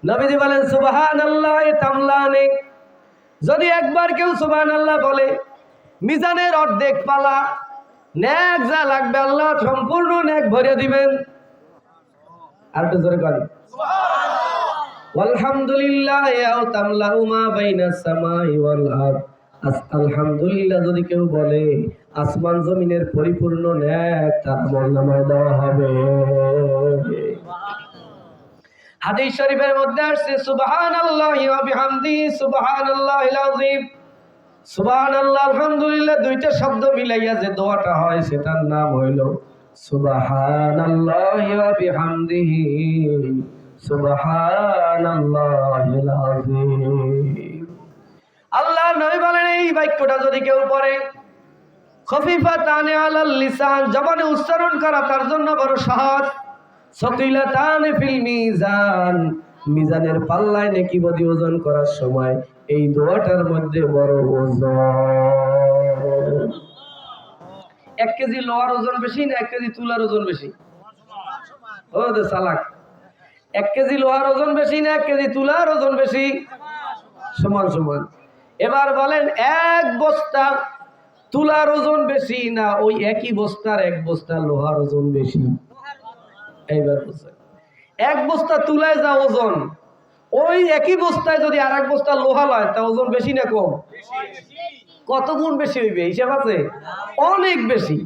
নবীজি বলেন সুবহানাল্লাহ তামলানে, যদি একবার কেউ সুবহানাল্লাহ বলে মিজানের অর্ধেক পালা নেক যা লাগবে আল্লাহ সম্পূর্ণ নেক ভরে দিবেন। আর একটু জোরে বলেন আলহামদুলিল্লাহ ইয়া তামলাউ মা বাইনাস সামাই ওয়াল আরদ। আলহামদুলিল্লাহ যদি কেউ বলে আসমান জমিনের পরিপূর্ণ নেক তার আমলনামায় দেওয়া হবে। হাদিস শরীফের মধ্যে আসছে সুবহানাল্লাহি ওয়া বিহামদিহি সুবহানাল্লাহিল আযীম। সুবহানাল্লাহ আলহামদুলিল্লাহ দুইটা শব্দ মিলাইয়া যে দোয়াটা হয় সেটার নাম হইল সুবহানাল্লাহি ওয়া বিহামদিহি সুবহানাল্লাহিল আযীম। আল্লাহর নবী বলেন এই বাক্যটা যদি কেউ পড়ে খফিফাতানি আলাল লিসান, জবানে উচ্চারণ করা তার জন্য বড় সহজ, সকিলাতানি ফিল মিজান, মিজানের পাল্লায় নেকি বদি ওজন করার সময় এই দোয়াটার মধ্যে বড় ওজন। 1 কেজি লোহার ওজন বেশি না 1 কেজি তুলার ওজন বেশি? ও দে সালাক, 1 কেজি লোহার ওজন বেশি না 1 কেজি তুলার ওজন বেশি? সমান সমান। এবার বলেন 1 বস্তা তুলার ওজন বেশি না ওই একই বস্তার 1 বস্তা লোহার ওজন বেশি? এইবার বুঝছেন, 1 বস্তা তুলায় যা ওজন ওই একই বস্তায় যদি আর 1 বস্তা লোহা লয় তা ওজন বেশি না কম? কত গুণ বেশি হইবে হিসাব আছে? অনেক বেশি।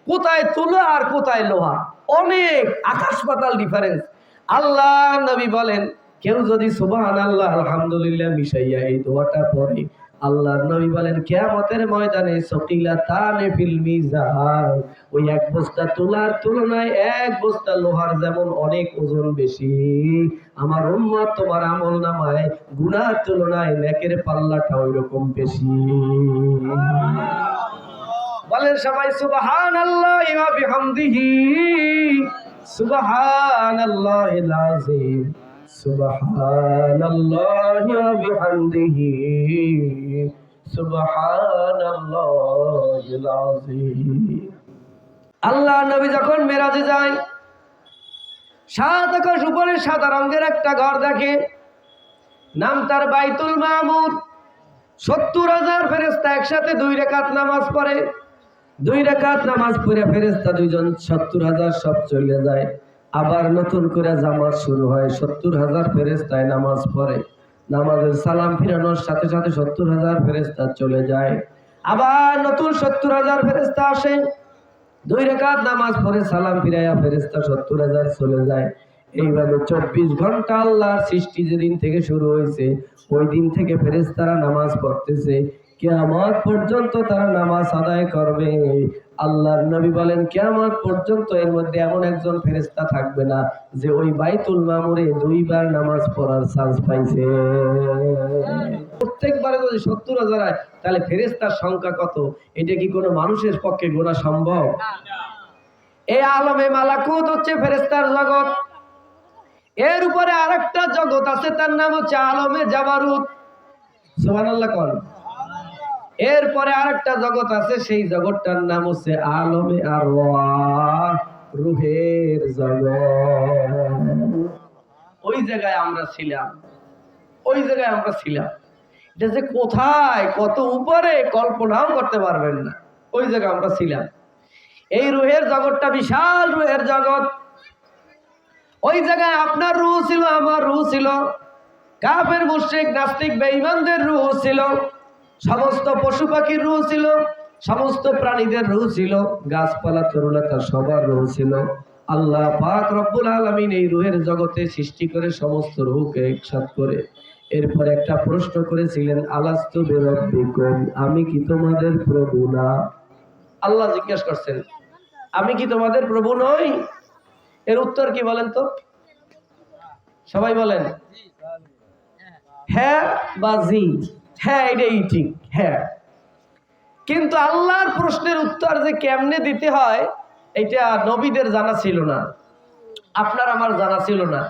কোথায় তুলা আর কোথায় লোহা, অনেক আকাশ পাতাল ডিফারেন্স। আল্লাহ নবী বলেন কেউ যদি সুবহানাল্লাহ আলহামদুলিল্লাহ মিশাইয়া এই দোয়াটা পড়ে, আল্লাহর নবী বলেন কিয়ামতের ময়দানে সকিলাতানি ফিল মিজান, ওই 1 বস্তা তুলার তুলনায় 1 বস্তা লোহার যেমন অনেক ওজন বেশি, আমার উম্মত তোমার আমলনামায় গুনার তুলনায় নেকের পাল্লাটা ওইরকম বেশি। বলেন সবাই সুবহানাল্লাহি ওয়া বিহামদিহি সুবহানাল্লাহিল আযীম সুবহানাল্লাহি ওয়া বিহামদিহি সুবহানাল্লাহিল আযীম। আল্লাহ নবী যখন মেরাজে যায় 7 আকাশ উপরে সাদা রঙের একটা ঘর দেখে, নাম তার বাইতুল মামুর। 70,000 ফেরেশতা একসাথে 2 রাকাত নামাজ পড়ে। 2 রাকাত নামাজ পড়ে ফেরেশতা দুইজন 70,000 সব চলে যায়। আবার নতুন করে জামাত শুরু হয়, 70,000 ফেরেশতায় নামাজ পড়ে। নামাজের সালাম ফিরানোর সাথে সাথে 70,000 ফেরেশতা চলে যায়। আবার নতুন 70,000 ফেরেশতা আসে, 2 রাকাত নামাজ পড়ে সালাম ফিরাইয়া ফেরেশতা 70,000 চলে যায়। এইভাবে 24 ঘন্টা আল্লাহর সৃষ্টি যেদিন থেকে শুরু হয়েছে ওই দিন থেকে ফেরেশতারা নামাজ পড়তেছে, কিয়ামত পর্যন্ত তারা নামাজ আদায় করবে। আল্লাহর নবী বলেন কিয়ামত পর্যন্ত এর মধ্যে এমন একজন ফেরেশতা থাকবে না যে ওই বাইতুল মামুরে 2 বার নামাজ পড়ার চান্স পাইছে। প্রত্যেকবারে যদি 70,000 হয় তাহলে ফেরেশতার সংখ্যা কত? এটা কি কোনো মানুষের পক্ষে গোনা সম্ভব? এই আলমে মালাকুত হচ্ছে ফেরেশতার জগৎ। এর উপরে আরেকটা জগৎ আছে, তার নাম হচ্ছে আলমে জাবারুত। সুবহানাল্লাহ কোন? এরপরে আরেকটা জগৎ আছে, সেই জগৎটার নাম হচ্ছে আলমে আরওয়াহ, রূহের জগৎ। ওই জায়গায় আমরা ছিলাম, ওই জায়গায় আমরা ছিলাম। এটা যে কোথায়, কত উপরে, কল্পনাও করতে পারবেন না। ওই জায়গায় আমরা ছিলাম। এই রূহের জগৎটা বিশাল রূহের জগৎ। ওই জায়গায় আপনার রূহ ছিল, আমার রূহ ছিল, কাফের মুশরিক নাস্তিক বেঈমানদের রূহ ছিল, সমস্ত পশু পাখির রূহ ছিল, সমস্ত প্রাণীদের রূহ ছিল, গাছপালা তরুলতা সবার রূহ ছিল। আল্লাহ পাক রব্বুল আলামিন এই রূহের জগতে সৃষ্টি করে সমস্ত রূহকে একসাথ করে এরপর একটা প্রশ্ন করেছিলেন, আলাস্তু বিরাব্বিকুম, আমি কি তোমাদের প্রভু না? আল্লাহ জিজ্ঞাসা করছেন আমি কি তোমাদের প্রভু নই? এর উত্তর কি বলেন তো? সবাই বলেন হ্যাঁ বা জি। হ্যাঁ, এটাই ঠিক, হ্যাঁ। কিন্তু আল্লাহর প্রশ্নের উত্তর যে কেমনে দিতে হয় এটা নবীদের জানা ছিল না, আপনার আমার জানা ছিল না।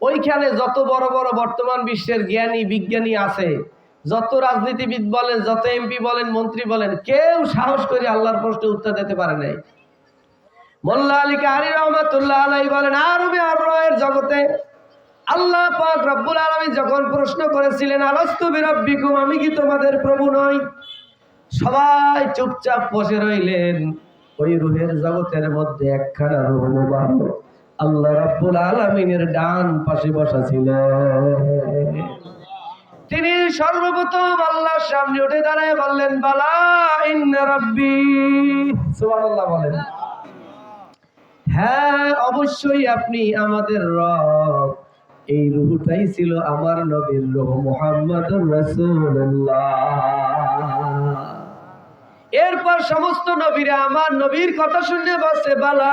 ওইখানে যত বড় বড় বর্তমান বিশ্বের জ্ঞানী বিজ্ঞানী আছে, যত রাজনীতিবিদ বলেন, যত এমপি বলেন, মন্ত্রী বলেন, কেউ সাহস করে আল্লাহর প্রশ্নের উত্তর দিতে পারে নাই। মোল্লা আলী কারি রহমাতুল্লাহ আলাইহি বলেন আরবে আরওয়াহের জগতে আল্লাহ পাক রব্বুল আলামিন যখন প্রশ্ন করেছিলেন আলাস্তু বিরাব্বিকুম, আমি কি তোমাদের প্রভু নই, সবাই চুপচাপ বসে রইলেন। ওই রূহের জগতের মধ্যে একখানা রূহ মুবারক আল্লাহ রাব্বুল আলামিনের ডান পাশে বসা ছিল। তিনি সর্বপ্রথম আল্লাহর সামনে উঠে দাঁড়ায় বললেন, বালা ইন্না রাব্বি, সুবহানাল্লাহ বলেন, হ্যাঁ অবশ্যই আপনি আমাদের রব। এই রূহটাই ছিল আমার নবীর রূহ মুহাম্মদুর রাসূলুল্লাহ। এরপর সমস্ত নবীরা আমার নবীর কথা শুনে বসে বালা।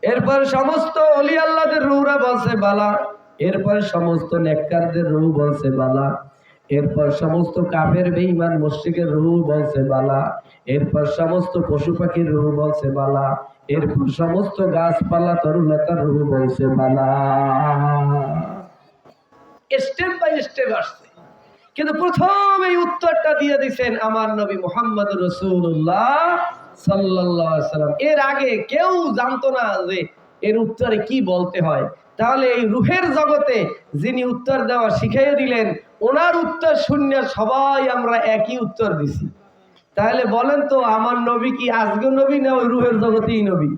এরপর সমস্ত ওলি আল্লাহদের রূহরা বলছে বালা। এরপর সমস্ত নেককারদের রূহ বলছে বালা। এরপর সমস্ত কাফের বেঈমান মুশরিকের রূহ বলছে বালা। এরপর সমস্ত পশু পাখির রূহ বলছে বালা। এরপর সমস্ত গাছপালা তরুলতার রূহ বলছে বালা। স্টেপ বাই স্টেপ আসছে, কিন্তু প্রথম এই উত্তরটা দিয়ে দিয়েছেন আমার নবী মুহাম্মদুর রাসূলুল্লাহ সাল্লাল্লাহু আলাইহি ওয়াসাল্লাম। এর আগে কেউ জানতো না যে এর উত্তরে কি বলতে হয়। তাহলে এই রূহের জগতে যিনি উত্তর দেওয়া শিখিয়ে দিলেন, ওনার উত্তর শুনে সবাই আমরা একই উত্তর দিছি। তাহলে বলেন তো আমার নবী কি আজকে নবী না ওই রূহের জগতেই নবী?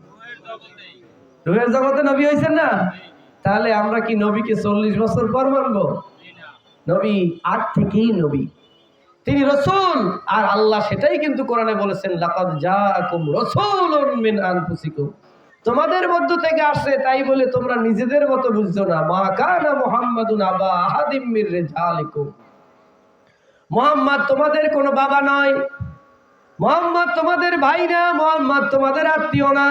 রূহের জগতে নবী হয়েছেন না? তাহলে আমরা কি নবীকে 40 বছর পর মানবো? নবী আগ থেকেই নবী, তিনি রাসূল। আর আল্লাহ সেটাই কিন্তু কোরআনে বলেছেন, লাকাদ জাআকুম রাসূলুম মিন আনফুসিকুম, তোমাদের মধ্য থেকে আসছে, তাই বলে তোমরা নিজেদের মতো বুঝছো না। মা কানা মুহাম্মাদুন আবা আহাদিম মির রিজালিকুম, মুহাম্মদ তোমাদের কোনো বাবা নয়, মুহাম্মদ তোমাদের ভাই না, মুহাম্মদ তোমাদের আত্মীয় না,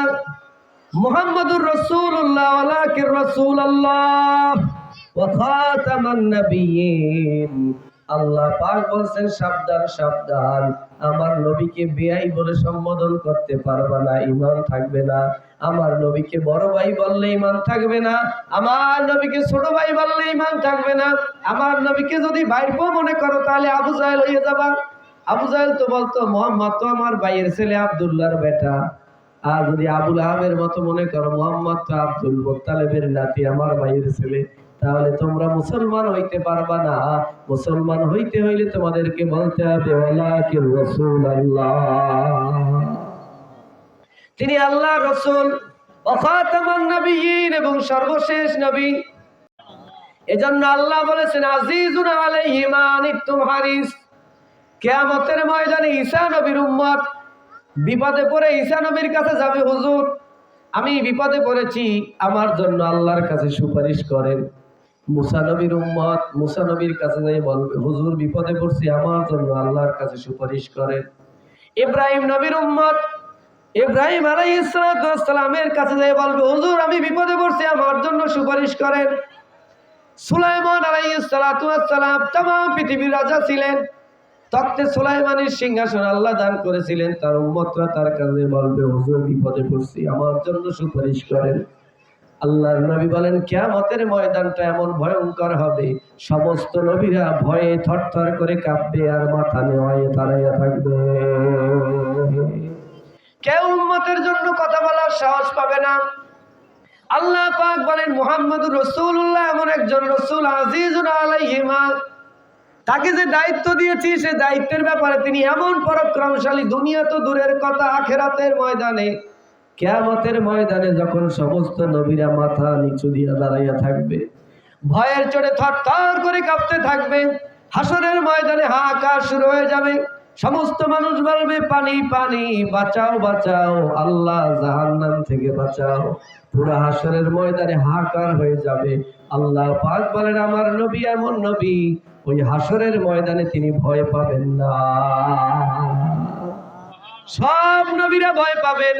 মুহাম্মাদুর রাসূলুল্লাহ ওয়ালাকির রাসূলুল্লাহ ওয়া খাতামান নাবিয়্যিন। আল্লাহ পাক বলেন, সাবধান সাবধান, আমার নবীকে বেয়াই বলে সম্বোধন করতে পারবে না, ঈমান থাকবে না। আমার নবীকে বড় ভাই বললে ঈমান থাকবে না, আমার নবীকে ছোট ভাই বললে ঈমান থাকবে না। আমার নবীকে যদি ভাইপো মনে করো তাহলে আবু জাহেল হয়ে যাবা। আবু জাহেল তো বলতো মুহাম্মদ তো আমার ভাইয়ের ছেলে আব্দুল্লাহর বেটা। আর যদি আবুল আহাবের মতো মনে করো মুহাম্মদ তো আব্দুল মুত্তালিবের নাতি, আমার ভাইয়ের ছেলে, তাহলে তোমরা মুসলমান হইতে পারবা না। মুসলমান হইতে হইলে তোমাদেরকে বলতে হবে ওয়ালাকির রাসূলুল্লাহ, তিনি আল্লাহর রাসূল ওয়া খাতামান নাবিয়্যিন, এবং সর্বশেষ নবী। এজন্য আল্লাহ বলেছেন, আজিজুন আলাইহি মা আনিতুম হারিস। কিয়ামতের ময়দানে ঈসা নবীর উম্মত বিপদে পড়ে ঈসা নবীর কাছে যাবে, হুজুর আমি বিপদে পড়েছি, আমার জন্য আল্লাহর কাছে সুপারিশ করেন। মুসা নবীর উম্মত মুসা নবীর কাছে যাই বলবে, হুজুর বিপদে পড়ছি, আমার জন্য আল্লাহর কাছে সুপারিশ করেন। ইব্রাহিম নবীর উম্মত ইব্রাহিম আলাইহিস সালামের কাছে যাই বলবে, হুজুর আমি বিপদে পড়ছি, আমার জন্য সুপারিশ করেন। সুলাইমান আলাইহিস সালাম तमाम পৃথিবীর রাজা ছিলেন, তখতে সুলাইমানের সিংহাসন আল্লাহ দান করেছিলেন। তার উম্মতরা তার কাছে বলবে, হুজুর বিপদে পড়ছি, আমার জন্য সুপারিশ করেন। আল্লাহর নবী বলেন, কিয়ামতের ময়দানটা এমন ভয়ঙ্কর হবে, সমস্ত নবীরা ভয়ে থরথর করে কাঁপবে আর মাথা নেওয়ায় দাঁড়াইয়া থাকবে। কেউ উম্মতের জন্য কথা বলার সাহস পাবে না। আল্লাহ পাক বলেন, মুহাম্মদুর রাসূলুল্লাহ এমন একজন রাসূল, আজিজুন আলাইহি মা, তাকে যে দায়িত্ব দিয়েছি সে দায়িত্বের ব্যাপারে তিনি এমন পরাক্রমশালী, দুনিয়া তো দূরের কথা, আখিরাতের ময়দানে, কিয়ামতের ময়দানে যখন সমস্ত নবীরা মাথা নিচু দিয়ে দাঁড়াইয়া থাকবে, ভয়ের চোটে থরথর করে কাঁপতে থাকবে, হাসরের ময়দানে হাহাকার শুরু হয়ে যাবে। সমস্ত মানুষ বলবে, পানি পানি, বাঁচাও বাঁচাও, আল্লাহ জাহান্নাম থেকে বাঁচাও। পুরো হাসরের ময়দানে হাহাকার হয়ে যাবে। আল্লাহ পাক বলেন, আমার নবী এমন নবী, ওই হাসরের ময়দানে তিনি ভয় পাবেন না। সব নবীরা ভয় পাবেন,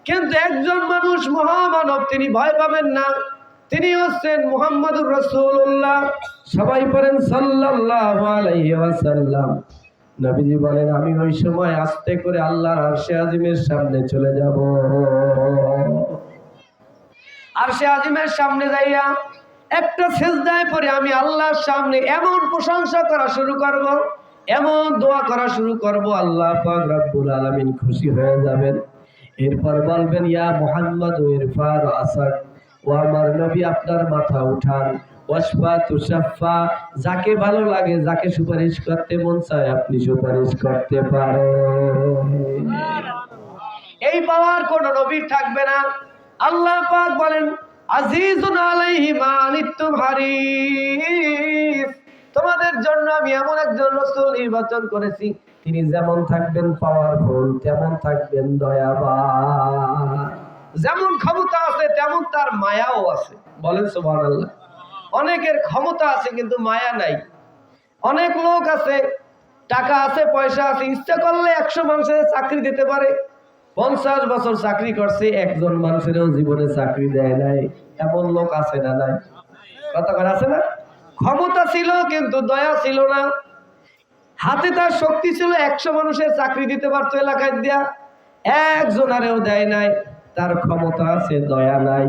কিন্তু একজন মানুষ মহামানব, তিনি ভয় পাবেন না, তিনি হচ্ছেন মুহাম্মদুর রাসূলুল্লাহ। সবাই পড়েন সাল্লাল্লাহু আলাইহি ওয়াসাল্লাম। নবীজি বলেন, আমি ওই সময় আস্তে করে আল্লাহর আরশে আজিমের সামনে চলে যাব। আরশে আজিমের সামনে যাইয়া একটা সিজদায় পড়ে আমি আল্লাহর সামনে এমন প্রশংসা করা শুরু করব, এমন দোয়া করা শুরু করব, আল্লাহ পাক রব্বুল আলামিন খুশি হয়ে যাবেন। এরপর বলবেন, ইয়া মুহাম্মদ ইরফা রাসাক, ও আমার নবী আপনার মাথা উঠান, ওয়াসফা তুসাফা, যাকে ভালো লাগে, যাকে সুপারিশ করতে মন চায় আপনি সুপারিশ করতে পারেন। এই পাওয়ার কোন নবীর থাকবে না। আল্লাহ পাক বলেন আজিজুন আলাইহি মা আনিতুম হারিস, তোমাদের জন্য আমি এমন একজন রাসূল নির্বাচন করেছি, তিনি যেমন থাকবেন পাওয়ারফুল, তেমন থাকবেন দয়াবান। যেমন ক্ষমতা আছে তেমন তার মায়াও আছে। বলেন সুবহানাল্লাহ। অনেকের ক্ষমতা আছে কিন্তু মায়া নাই। অনেক লোক আছে, টাকা আছে, পয়সা আছে, ইচ্ছা করলে 100 মানুষের চাকরি দিতে পারে। 50 বছর চাকরি করছে, একজন মানুষেরও জীবনে চাকরি দেয় নাই। এমন লোক আছে না নাই? কথা বলা আছে না? ক্ষমতা ছিল কিন্তু দয়া ছিল না। হাতে তার শক্তি ছিল, 100 মানুষের চাকরি দিতে পারতো এলাকায় দিয়া, একজনারেও দেয় নাই। তার ক্ষমতা আছে, দয়া নাই।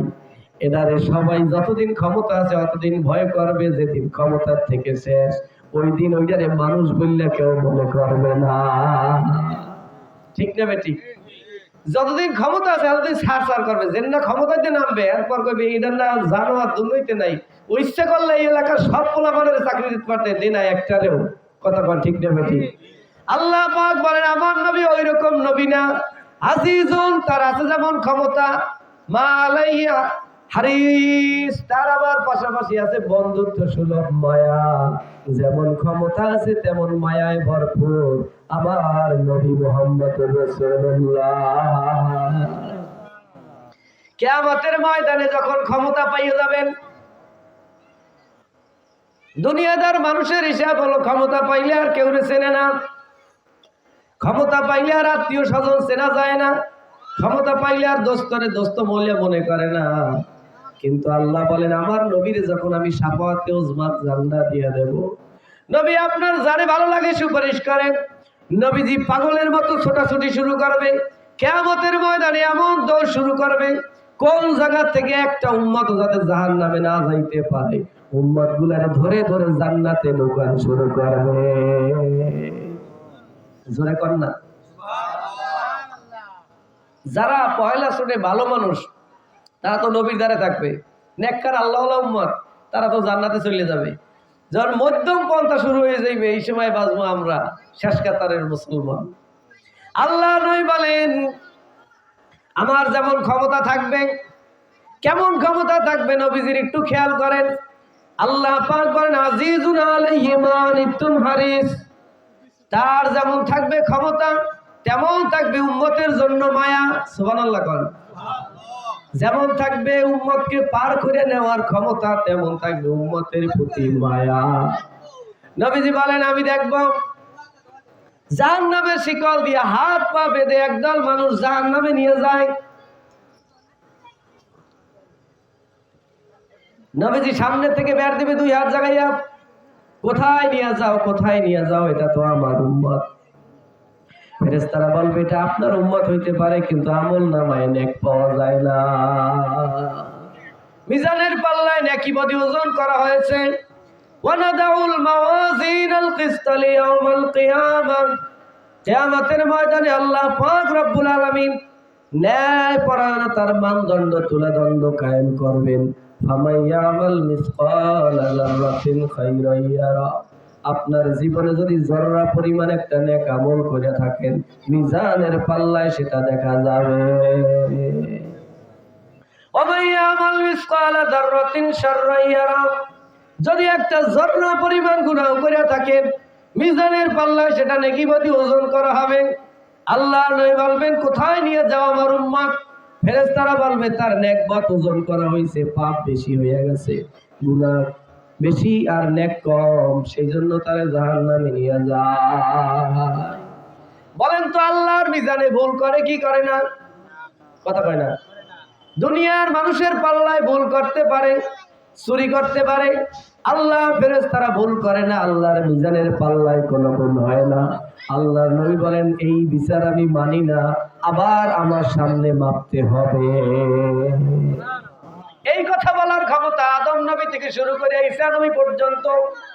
এনারে সবাই যতদিন ক্ষমতা আছে অতদিন ভয় করবে, যেদিন ক্ষমতার থেকে শেষ ওই দিন ওইটারে মানুষ বললে কেউ মনে করবে না। ঠিক না বেটি? যতদিন ক্ষমতা আছে ততদিন ছাড় করবে, যেন না ক্ষমতাতে নামবে এরপর করবে এটা না জানো আর দুর্নীতি নাই। ও ইচ্ছা করলে এই এলাকার সব পোলাপানের চাকরি দিতে পারতে, দিন নাই একটারেও। কথা বল ঠিক না বেটি? আল্লাহ পাক বলেন আমার নবী ওই রকম নবী না। আজিজুন, তার আছে যেমন ক্ষমতা, মা আলাইয়া হারিস, তার আবার পাশাপাশি আছে বন্ধুত্ব সুলভ মায়া। যেমন ক্ষমতা আছে তেমন মায়ায় ভরপুর আমার নবী মুহাম্মদ রাসূলুল্লাহ। কিয়ামতের ময়দানে যখন ক্ষমতা পাইয়ে যাবেন, দুনিয়াদার মানুষের হিসাব হলো ক্ষমতা পাইলে আর কেউ চেনে না, ক্ষমতা পাইলে আর আত্মীয় স্বজন চেনা যায় না, ক্ষমতা পাইলে আর দোস্তরে দোস্ত মূল্য মনে করে না। কিন্তু আল্লাহ বলেন আমার নবীর যখন আমি শাফাআতে উযমা জান্নাত দিয়ে দেব, নবী আপনার যারে ভালো লাগে সুপারিশ করেন। নবীজি পাগলের মতো ছোটাছুটি শুরু করবে, কিয়ামতের ময়দানে এমন দৌড় শুরু করবে, কোন জায়গা থেকে একটা উম্মত যাতে জাহান্নামে না যাইতে পারে উম্মত গুলারে ধরে ধরে জান্নাতে ঢোকান শুরু করবে। জোরে কর না। যারা পয়লা শুনে ভালো মানুষ তারা তো নবীর দ্বারে থাকবে, নেককার আল্লাহওয়ালা উম্মত তারা তো জান্নাতে চলে যাবে। যখন মধ্যম পন্থা শুরু হয়ে যাইবে এই সময় বাঁচবো আমরা শেষ কাতারের মুসলমান। আল্লাহ নবী বলেন আমার যেমন ক্ষমতা থাকবে, কেমন ক্ষমতা থাকবে নবীজির একটু খেয়াল করেন। আল্লাহ পাক বলেন আজিজুন আলাইহি মা আনিতুম হারিস, তার যেমন থাকবে ক্ষমতা তেমন থাকবে উম্মতের জন্য মায়া। সুবহানাল্লাহ কোন। যেমন থাকবে উম্মতকে পার করে নেওয়ার ক্ষমতা তেমন থাকবে উম্মতের প্রতি মায়া। নবীজি বলেন আমি দেখব জাহান্নামের শিকল দিয়ে হাত পা বেঁধে একদল মানুষ জাহান্নামে নিয়ে যায়। নবীজি সামনে থেকে বের দিবে 2 হাত জাগাইয়া, কোথায় নিয়ে যাও, কোথায় নিয়ে যাও, এটা তো আমার উম্মত। ফেরেশতারা বলবে এটা আপনার উম্মত হইতে পারে কিন্তু আমল নামায় নেক পাওয়া যায় না। মিজানের পাল্লায় নেকি বদি ওজন করা হয়েছে। ওয়ানাদাউল মাওয়াজিনাল কিসত লিয়াউমিল কিয়ামাহ, কিয়ামতের ময়দানে আল্লাহ পাক রব্বুল আলামিন ন্যায় পরায়ণতার মানদণ্ড তুলাদণ্ড কায়েম করবেন। ফামাইয়ামাল মিসকালা যাররাতিন খায়রান ইয়ারা, আপনার জীবনে যদি জররা পরিমাণ একটা নেক আমল করে থাকেন মিজানের পাল্লায় সেটা দেখা যাবে। ওমাইয়ামাল মিসকালা যাররাতিন শাররান ইয়ারা, যদি একটা জররা পরিমাণ গুনাহ করে থাকেন মিজানের পাল্লায় সেটা নেকি বদি ওজন করা হবে। আল্লাহ নবী বলবেন কোথায় নিয়ে যাও আমার উম্মত? ফেরেশতারা বলবে তার নেক বদ ওজন করা হয়েছে, পাপ বেশি হয়ে গেছে, গুনাহ বেশি আর নেক কম, সেই জন্য তারা জাহান্নামে নিয়ে যায়। বলেন তো আল্লাহর মিজানে ভুল করে কি করে না? কথা কয় না। দুনিয়ার মানুষের পাল্লায় ভুল করতে পারে, চুরি করতে পারে, আল্লাহ ফেরেশতারা ভুল করে না, আল্লাহর মিজানের পাল্লায় কোনো ভুল হয় না। আল্লাহর নবী বলেন এই বিচার আমি মানি না, আবার আমার সামনে মাপতে হবে। এই কথা বলার ক্ষমতা আদম নবী থেকে শুরু করে ঈসা নবী পর্যন্ত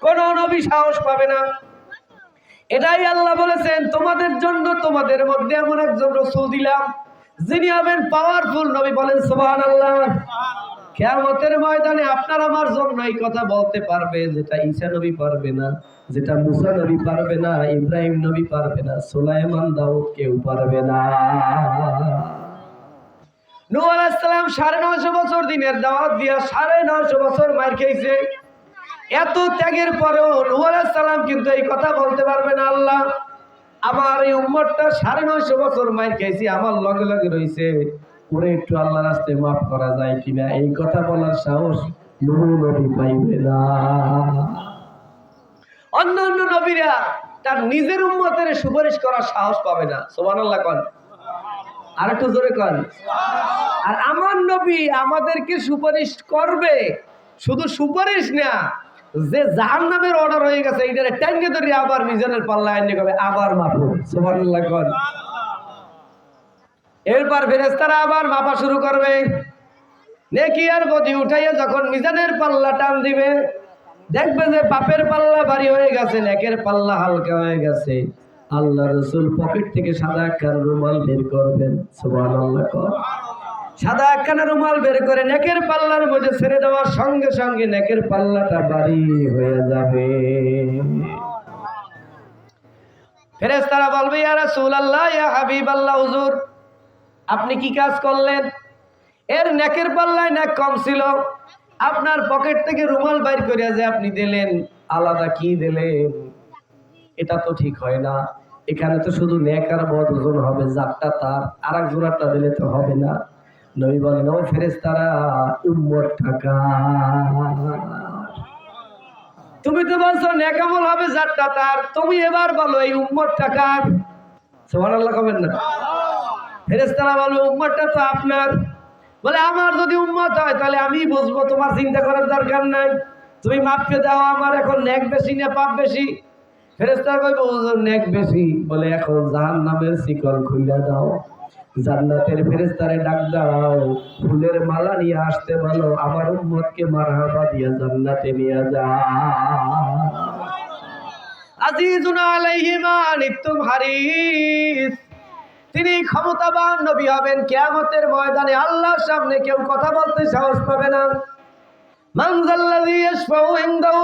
কোন নবী সাহস পাবে না। এটাই আল্লাহ বলেছেন তোমাদের জন্য তোমাদের মধ্যে এমন একজন রাসূল দিলাম যিনি হবেন পাওয়ারফুল। নবী বলেন সুবহানাল্লাহ। কিয়ামতের ময়দানে আপনার আমার জন্য এই কথা বলতে পারবে যেটা ঈসা নবী পারবে না, যেটা মুসা নবী পারবে না, ইব্রাহিম নবী পারবে না, সুলাইমান দাউদ কেউ পারবে না। নূহ আলাইহিস সালাম 950 বছর দিনের দাওয়াত দিয়া 950 বছর মার খেয়েছে। এত ত্যাগের পরেও নূহ আলাইহিস সালাম কিন্তু এই কথা বলতে পারবে না, আল্লাহ আমার এই উম্মতটা 950 বছর মার খেয়েছি, আমার লগে লগে রয়েছে, ওরে একটু আল্লাহর রাস্তায় মাফ করা যায় কিনা, এই কথা বলার সাহস নূহ নবী পাইবে না। অন্যান্য নবীরা তার নিজের উম্মতের সুপারিশ করার সাহস পাবে না। সুবহানাল্লাহ কোন, আর একটু জোরে কোন। আর আমার নবী আমাদেরকে সুপারিশ করবে, শুধু সুপারিশ না, যে জাহান্নামের অর্ডার হয়ে গেছে এইটারে টাঙ্গে ধরে আবার মিজানের পাল্লা এনে কবে আবার মাপো। সুবহানাল্লাহ কোন। এরপর ফেরেশতারা আবার মাপা শুরু করবে। নেকি আর বদি উঠাইয়া যখন মিজানের পাল্লা টান দিবে, দেখবে যে পাপের পাল্লা ভারী হয়ে গেছে, নেকের পাল্লা হালকা হয়ে গেছে। আল্লাহ রাসূল পকেট থেকে সাদা একখানা রুমাল বের করবেন। সুবহানাল্লাহ কোন। সাদা একখানা রুমাল বের করে নেকের পাল্লার মধ্যে ছেড়ে দেওয়ার সঙ্গে সঙ্গে নেকের পাল্লাটা ভারী হয়ে যাবে। ফেরেশতারা বলবে, ইয়া রাসূলুল্লাহ, ইয়া হাবিবাল্লাহ, হুজুর আপনি কি কাজ করলেন? এর নেকের পাল্লায় নেক কম ছিল, আপনার পকেট থেকে রুমাল বাইর করে যে আপনি দিলেন, আলাদা কি দিলেন? এটা তো ঠিক হয় না। এখানে তো শুধু নেক আর বদ ওজন হবে, যারটা তার, আর এক জোড়াটা দিলে তো হবে না। নবী বলেন, ও ফেরেশতারা, উম্মত টাকা, তুমি তো বলছো নেক আমল হবে যারটা তার, তুমি এবার বলো এই উম্মত টাকা। সুবহানাল্লাহ কবেন না। ফেরেশতারা বলবে, উম্মতটা তো আপনার। বলে, আমার যদি উম্মত হয় তাহলে আমি বুঝবো, তোমার চিন্তা করার দরকার নাই, তুমি মাপকে দাও, আমার এখন নেক বেশি না পাপ বেশি? ফেরেশতারা কইবে, হুজুর নেক বেশি। বলে, এখন জাহান্নামের শিকল খুলে দাও, জান্নাতের ফেরেশতারে ডাক দাও, ফুলের মালা নিয়ে আসতে বলো, আমার উম্মতকে মারহাবা দিয়া জান্নাতে নিয়ে যাও। আজিজুন আলাইহি মা আনিতুম হারিস, তিনি ক্ষমতাবান নবী হবেন। কিয়ামতের ময়দানে আল্লাহর সামনে কেউ কথা বলতে সাহস পাবে না। মান যাল্লাযী ইয়াশফাউ ইনদাহু